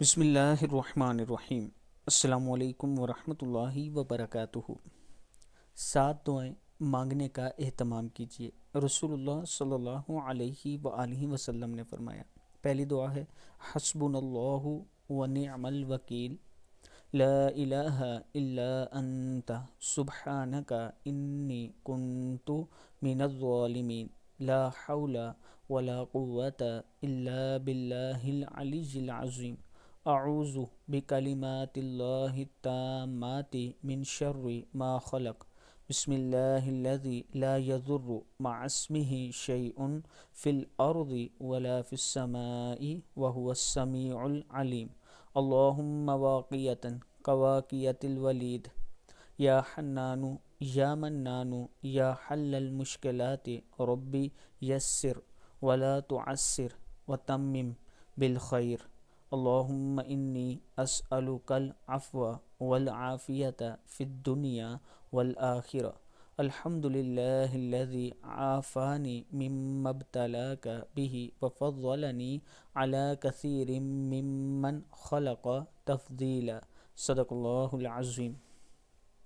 بسم اللہ الرحمن الرحیم۔ السلام علیکم ورحمۃ اللہ وبرکاتہ۔ 7 دعائیں مانگنے کا اہتمام کیجیے۔ رسول اللہ صلی اللہ علیہ وآلہ وسلم نے فرمایا، پہلی دعا ہے حسبنا اللہ ونعم الوکیل، لا الہ الا انت سبحانک انی کنت من الظالمین، لا حول ولا قوة الا باللہ العلی العظیم، اعوذ بکلمات اللہ التامات من شر ما خلق، بسم اللہ الذی لا یضر مع اسمہ شیء فی الارض ولا فی السماء وهو السمیع العلیم، اللہم واقیۃ کواقیۃ الولید، یا حنان یا منان یا حل المشکلات، ربی یسر ولا تعسر وتمم بالخیر، اللہم انی اسألک العفو والعافیۃ فی الدنیا والآخرہ، الحمد للہ الذی عافانی مما ابتلاک بہ وفضلنی علی کثیر ممن خلق تفضیلا، صدق اللہ العظیم۔